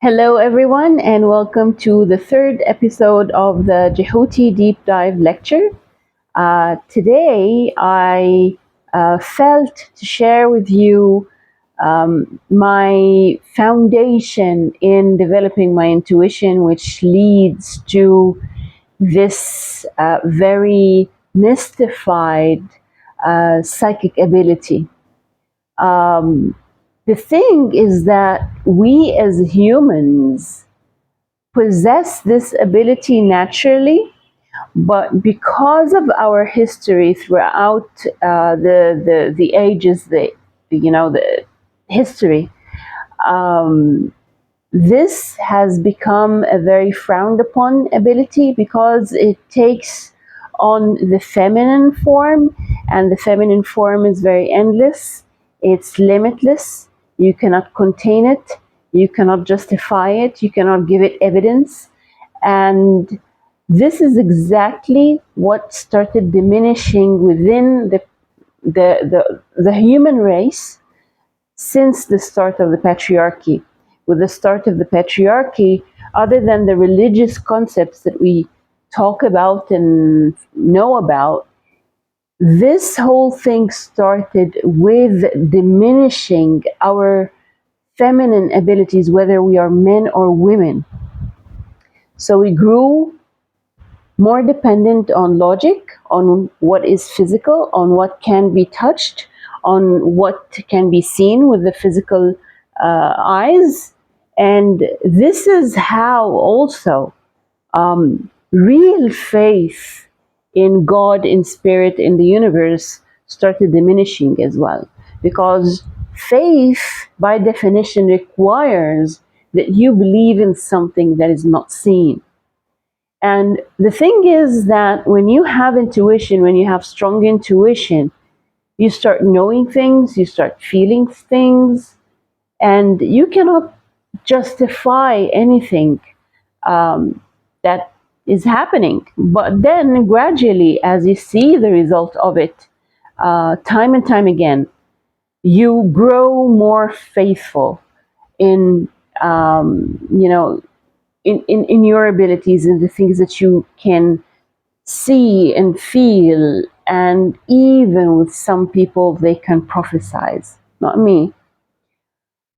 Hello, everyone, and welcome to the third episode of the Jehuti Deep Dive Lecture. Today, I felt to share with you my foundation in developing my intuition, which leads to this very mystified psychic ability. Um, the thing is that we as humans possess this ability naturally, but because of our history throughout the ages, the history, um, this has become a very frowned upon ability because it takes on the feminine form, and the feminine form is very endless. It's limitless. You cannot contain it. You cannot justify it. You cannot give it evidence. And this is exactly what started diminishing within the human race since the start of the patriarchy. With the start of the patriarchy, other than the religious concepts that we talk about and know about, this whole thing started with diminishing our feminine abilities, whether we are men or women. So we grew more dependent on logic, on what is physical, on what can be touched, on what can be seen with the physical eyes. And this is how also real faith in God, in spirit, in the universe started diminishing as well. Because faith, by definition, requires that you believe in something that is not seen. And the thing is that when you have intuition, when you have strong intuition, you start knowing things, you start feeling things, and you cannot justify anything that is happening. But then gradually, as you see the result of it, time and time again, you grow more faithful in, you know, in your abilities and the things that you can see and feel, and even with some people they can prophesize, not me.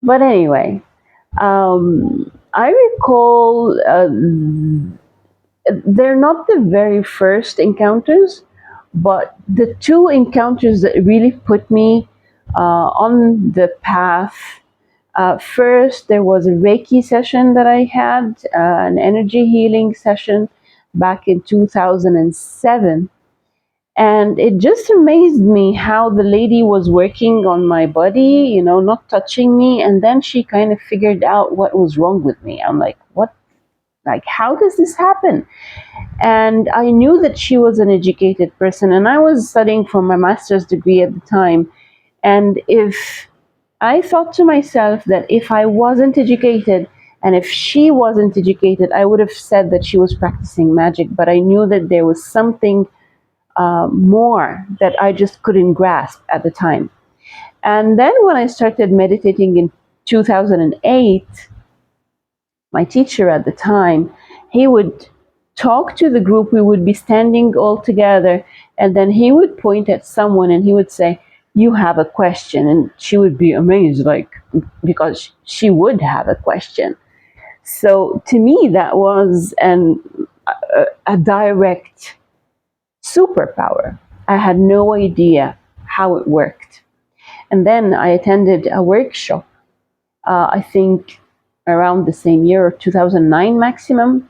But anyway, I recall they're not the very first encounters, but the two encounters that really put me on the path. First, there was a Reiki session that I had, an energy healing session back in 2007. And it just amazed me how the lady was working on my body, not touching me. And then she kind of figured out what was wrong with me. I'm like, what? Like, how does this happen? And I knew that she was an educated person, and I was studying for my master's degree at the time. And if I thought to myself that if I wasn't educated and if she wasn't educated, I would have said that she was practicing magic. But I knew that there was something more that I just couldn't grasp at the time. And then when I started meditating in 2008, my teacher at the time, he would talk to the group. We would be standing all together, and then he would point at someone and he would say, "You have a question." And she would be amazed, like, because she would have a question. So to me, that was a direct superpower. I had no idea how it worked. And then I attended a workshop, I think around the same year, 2009 maximum,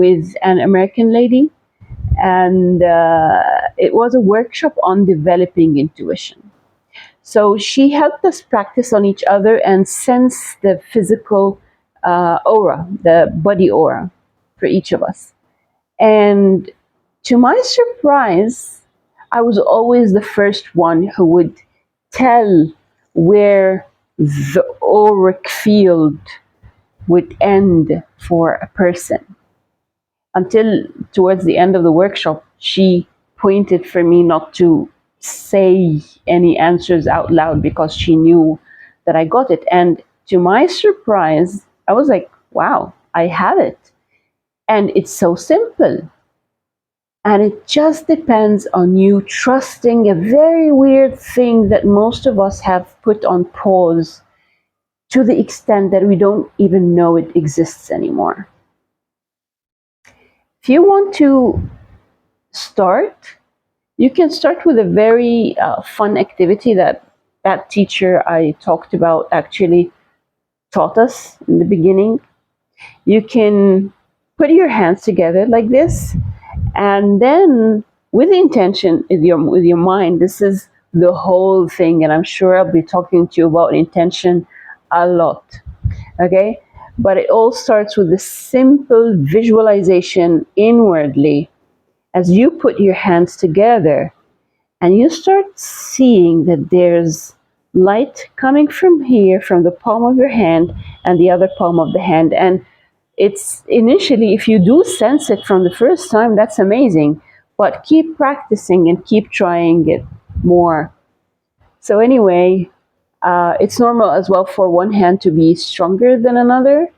with an American lady. And it was a workshop on developing intuition. So she helped us practice on each other and sense the physical aura, the body aura for each of us. And to my surprise, I was always the first one who would tell where the auric field would end for a person. Until towards the end of the workshop, she pointed for me not to say any answers out loud because she knew that I got it. And to my surprise, I was like, wow, I have it. And it's so simple. And it just depends on you trusting a very weird thing that most of us have put on pause to the extent that we don't even know it exists anymore. If you want to start, you can start with a very fun activity that that teacher I talked about actually taught us in the beginning. You can put your hands together like this, and then with the intention with your mind, this is the whole thing, and I'm sure I'll be talking to you about intention a lot. Okay, but it all starts with a simple visualization inwardly as you put your hands together and you start seeing that there's light coming from here, from the palm of your hand and the other palm of the hand. And it's initially, if you do sense it from the first time, that's amazing. But keep practicing and keep trying it more. So, anyway, it's normal as well for one hand to be stronger than another.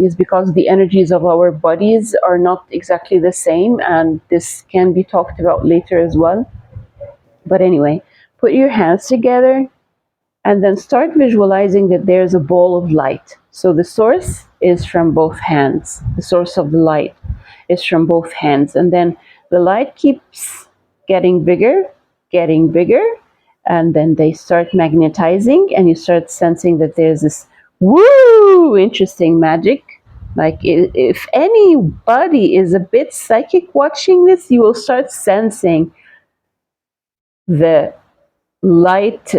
Is because the energies of our bodies are not exactly the same, and this can be talked about later as well. But anyway, put your hands together and then start visualizing that there's a ball of light. So the source is from both hands. The source of the light is from both hands. And then the light keeps getting bigger, and then they start magnetizing, and you start sensing that there's this woo interesting magic. Like if anybody is a bit psychic watching this, you will start sensing the light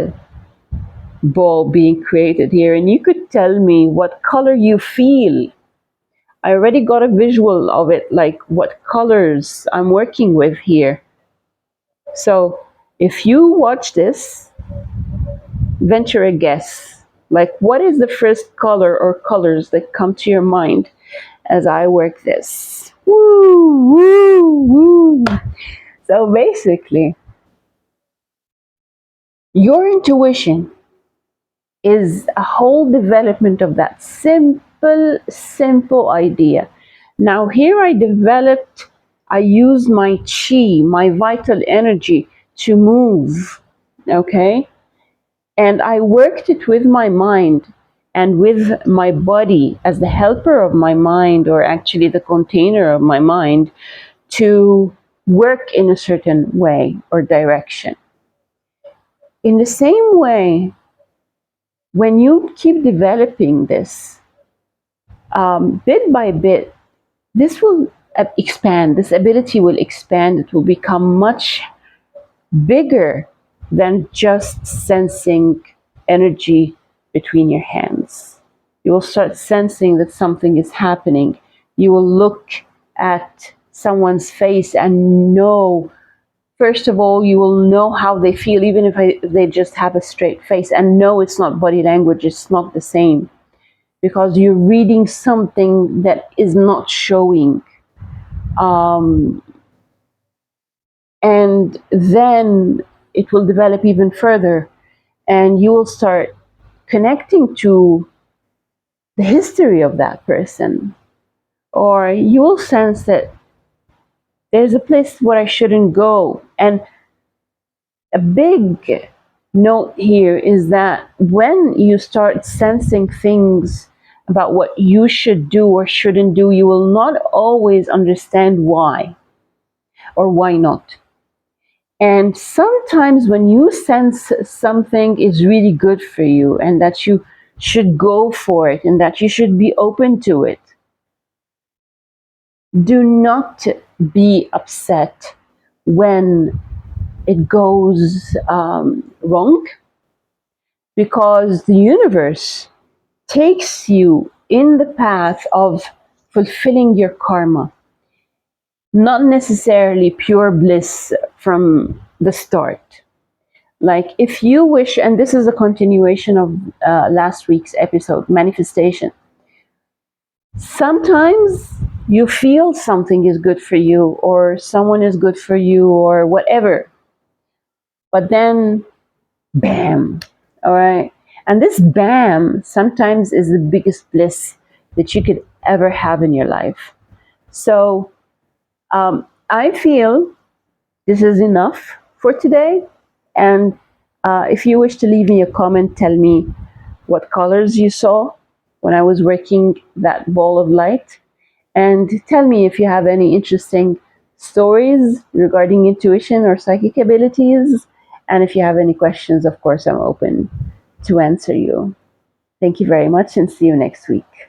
ball being created here, and you could tell me what color you feel. I already got a visual of it, like what colors I'm working with here. So if you watch this, venture a guess. Like, what is the first color or colors that come to your mind as I work this? Woo, woo, woo. So basically, your intuition is a whole development of that simple idea. Now, here I use my chi, my vital energy to move, okay? And I worked it with my mind and with my body as the helper of my mind, or actually the container of my mind, to work in a certain way or direction. In the same way, when you keep developing this, bit by bit, this will expand, this ability will expand, it will become much bigger than just sensing energy between your hands. You will start sensing that something is happening. You will look at someone's face and know, first of all, you will know how they feel, even if they just have a straight face, and no, it's not body language, it's not the same, because you're reading something that is not showing. Um, and then it will develop even further, and you will start connecting to the history of that person, or you will sense that there's a place where I shouldn't go. And a big note here is that when you start sensing things about what you should do or shouldn't do, you will not always understand why or why not. And sometimes when you sense something is really good for you and that you should go for it and that you should be open to it, do not be upset when it goes wrong, because the universe takes you in the path of fulfilling your karma, not necessarily pure bliss from the start. Like if you wish, and this is a continuation of last week's episode, manifestation. Sometimes you feel something is good for you, or someone is good for you, or whatever. But then, bam, all right? And this bam sometimes is the biggest bliss that you could ever have in your life. So I feel this is enough for today. And if you wish to leave me a comment, tell me what colors you saw when I was working that ball of light. And tell me if you have any interesting stories regarding intuition or psychic abilities. And if you have any questions, of course, I'm open to answer you. Thank you very much and see you next week.